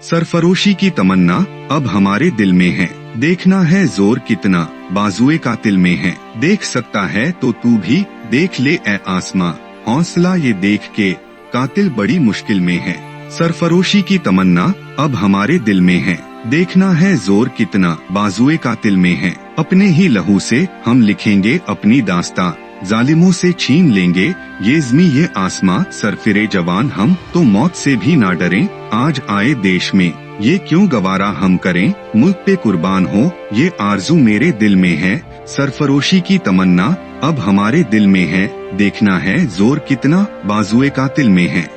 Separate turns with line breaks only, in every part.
सरफरोशी की तमन्ना अब हमारे दिल में है, देखना है जोर कितना बाजुए कातिल में है। देख सकता है तो तू भी देख ले ए आसमां, हौसला ये देख के कातिल बड़ी मुश्किल में है। सरफरोशी की तमन्ना अब हमारे दिल में है, देखना है जोर कितना बाजुए कातिल में है। अपने ही लहू से हम लिखेंगे अपनी दास्तां, जालिमों से छीन लेंगे ये ज़मी ये आसमां। सरफिरे जवान हम तो मौत से भी ना डरें, आज आए देश में ये क्यों गवारा हम करें। मुल्क पे कुर्बान हो ये आरजू मेरे दिल में है, सरफरोशी की तमन्ना अब हमारे दिल में है, देखना है जोर कितना बाजुए कातिल में है।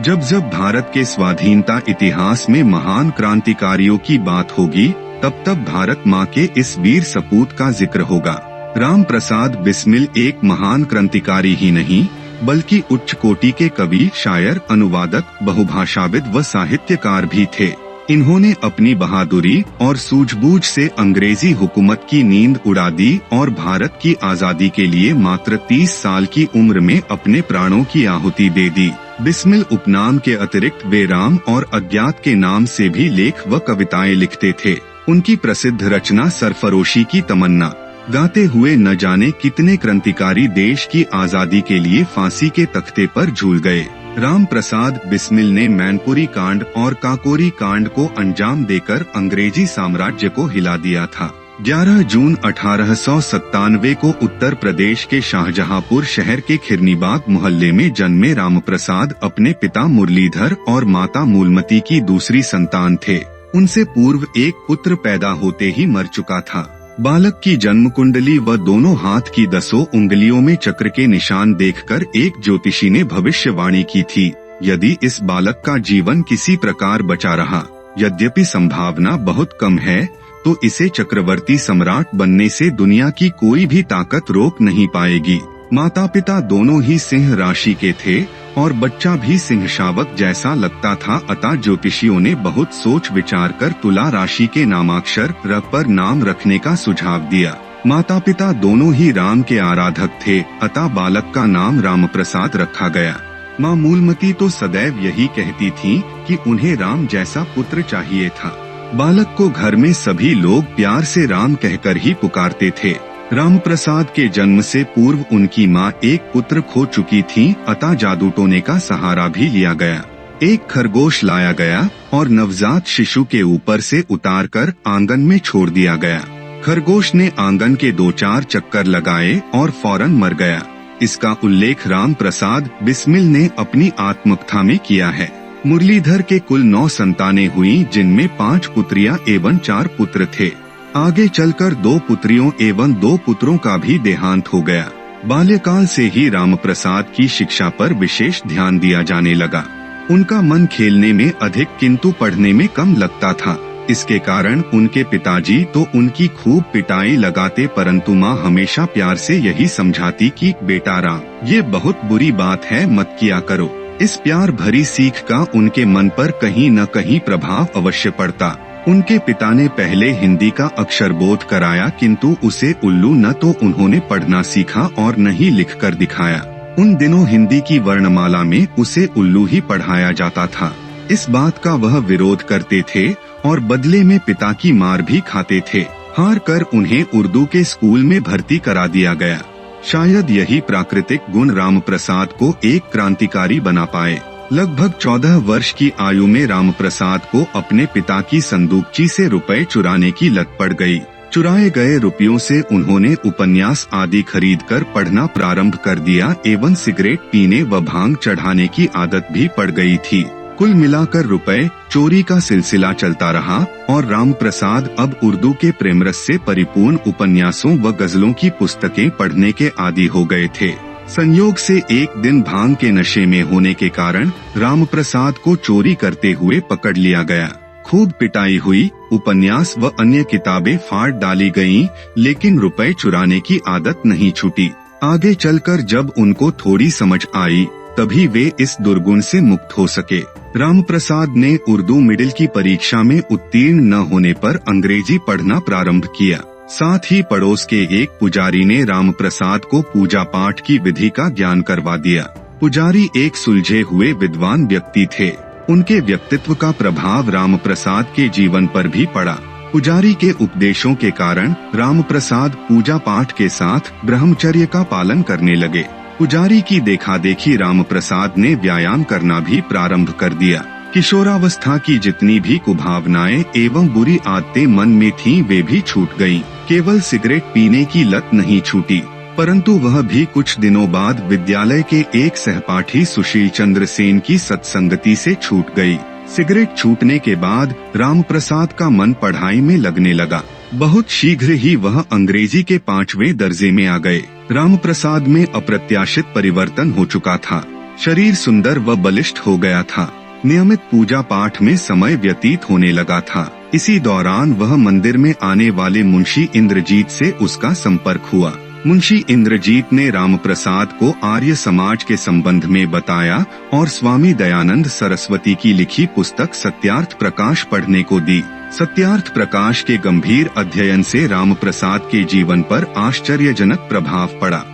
जब जब भारत के स्वाधीनता इतिहास में महान क्रांतिकारियों की बात होगी, तब तब भारत माँ के इस वीर सपूत का जिक्र होगा। राम प्रसाद बिस्मिल एक महान क्रांतिकारी ही नहीं, बल्कि उच्च कोटि के कवि, शायर, अनुवादक, बहुभाषाविद व साहित्यकार भी थे। इन्होंने अपनी बहादुरी और सूझबूझ से अंग्रेजी हुकूमत की नींद उड़ा दी और भारत की आजादी के लिए मात्र 30 साल की उम्र में अपने प्राणों की आहुति दे दी। बिस्मिल उपनाम के अतिरिक्त वे राम और अज्ञात के नाम से भी लेख व कविताएं लिखते थे। उनकी प्रसिद्ध रचना सरफरोशी की तमन्ना गाते हुए न जाने कितने क्रांतिकारी देश की आजादी के लिए फांसी के तख्ते पर झूल गए। राम प्रसाद बिस्मिल ने मैनपुरी कांड और काकोरी कांड को अंजाम देकर अंग्रेजी साम्राज्य को हिला दिया था। 11 जून 1897 को उत्तर प्रदेश के शाहजहांपुर शहर के खिरनीबाग मोहल्ले में जन्मे राम प्रसाद अपने पिता मुरलीधर और माता मूलमती की दूसरी संतान थे। उनसे पूर्व एक पुत्र पैदा होते ही मर चुका था। बालक की जन्म कुंडली व दोनों हाथ की 10 उंगलियों में चक्र के निशान देखकर एक ज्योतिषी ने भविष्यवाणी की थी, यदि इस बालक का जीवन किसी प्रकार बचा रहा, यद्यपि संभावना बहुत कम है, तो इसे चक्रवर्ती सम्राट बनने से दुनिया की कोई भी ताकत रोक नहीं पाएगी। माता पिता दोनों ही सिंह राशि के थे और बच्चा भी सिंह शावक जैसा लगता था, अतः ज्योतिषियों ने बहुत सोच विचार कर तुला राशि के नामाक्षर र पर नाम रखने का सुझाव दिया। माता पिता दोनों ही राम के आराधक थे, अतः बालक का नाम राम प्रसाद रखा गया। माँ मूलमती तो सदैव यही कहती थीं कि उन्हें राम जैसा पुत्र चाहिए था। बालक को घर में सभी लोग प्यार से राम कहकर ही पुकारते थे। राम प्रसाद के जन्म से पूर्व उनकी माँ एक पुत्र खो चुकी थी, अतः जादू टोने का सहारा भी लिया गया। एक खरगोश लाया गया और नवजात शिशु के ऊपर से उतारकर आंगन में छोड़ दिया गया। खरगोश ने आंगन के 2-4 चक्कर लगाए और फौरन मर गया। इसका उल्लेख राम प्रसाद बिस्मिल ने अपनी आत्मकथा में किया है। मुरलीधर के कुल 9 संतानें हुई, जिनमें 5 पुत्रियां एवं 4 पुत्र थे। आगे चलकर 2 पुत्रियों एवं 2 पुत्रों का भी देहांत हो गया। बाल्यकाल से ही राम प्रसाद की शिक्षा पर विशेष ध्यान दिया जाने लगा। उनका मन खेलने में अधिक किंतु पढ़ने में कम लगता था। इसके कारण उनके पिताजी तो उनकी खूब पिटाई लगाते, परंतु माँ हमेशा प्यार से यही समझाती कि बेटा राम, ये बहुत बुरी बात है, मत किया करो। इस प्यार भरी सीख का उनके मन पर कहीं न कहीं प्रभाव अवश्य पड़ता। उनके पिता ने पहले हिंदी का अक्षरबोध कराया, किंतु उसे उल्लू न तो उन्होंने पढ़ना सीखा और न ही लिख कर दिखाया। उन दिनों हिंदी की वर्णमाला में उसे उल्लू ही पढ़ाया जाता था। इस बात का वह विरोध करते थे और बदले में पिता की मार भी खाते थे। हार कर उन्हें उर्दू के स्कूल में भर्ती करा दिया गया। शायद यही प्राकृतिक गुण राम प्रसाद को एक क्रांतिकारी बना पाए। लगभग 14 वर्ष की आयु में राम प्रसाद को अपने पिता की संदूकची से रुपए चुराने की लत पड़ गई। चुराए गए रुपयों से उन्होंने उपन्यास आदि खरीदकर पढ़ना प्रारंभ कर दिया एवं सिगरेट पीने व भांग चढ़ाने की आदत भी पड़ गई थी। कुल मिलाकर रुपए चोरी का सिलसिला चलता रहा और राम प्रसाद अब उर्दू के प्रेमरस से परिपूर्ण उपन्यासों व गजलों की पुस्तकें पढ़ने के आदी हो गए थे। संयोग से एक दिन भांग के नशे में होने के कारण राम प्रसाद को चोरी करते हुए पकड़ लिया गया। खूब पिटाई हुई, उपन्यास व अन्य किताबें फाड़ डाली गईं, लेकिन रुपए चुराने की आदत नहीं छूटी। आगे चलकर जब उनको थोड़ी समझ आई, तभी वे इस दुर्गुण से मुक्त हो सके। राम प्रसाद ने उर्दू मिडिल की परीक्षा में उत्तीर्ण न होने पर अंग्रेजी पढ़ना प्रारंभ किया। साथ ही पड़ोस के एक पुजारी ने राम प्रसाद को पूजा पाठ की विधि का ज्ञान करवा दिया। पुजारी एक सुलझे हुए विद्वान व्यक्ति थे। उनके व्यक्तित्व का प्रभाव रामप्रसाद के जीवन पर भी पड़ा। पुजारी के उपदेशों के कारण रामप्रसाद पूजा पाठ के साथ ब्रह्मचर्य का पालन करने लगे। पुजारी की देखा-देखी रामप्रसाद ने व्यायाम करना भी प्रारंभ कर दिया। किशोरावस्था की जितनी भी कुभावनाएं एवं बुरी आदतें मन में थीं, वे भी छूट गईं। केवल सिगरेट पीने की लत नहीं छूटी, परंतु वह भी कुछ दिनों बाद विद्यालय के एक सहपाठी सुशील चंद्र सेन की सत्संगति से छूट गई। सिगरेट छूटने के बाद रामप्रसाद का मन पढ़ाई में लगने लगा। बहुत शीघ्र ही वह अंग्रेजी के 5वें दर्जे में आ गए। रामप्रसाद में अप्रत्याशित परिवर्तन हो चुका था। शरीर सुंदर व बलिष्ठ हो गया था। नियमित पूजा पाठ में समय व्यतीत होने लगा था। इसी दौरान वह मंदिर में आने वाले मुंशी इंद्रजीत से उसका संपर्क हुआ। मुंशी इंद्रजीत ने रामप्रसाद को आर्य समाज के संबंध में बताया और स्वामी दयानंद सरस्वती की लिखी पुस्तक सत्यार्थ प्रकाश पढ़ने को दी। सत्यार्थ प्रकाश के गंभीर अध्ययन से रामप्रसाद के जीवन पर आश्चर्यजनक प्रभाव पड़ा।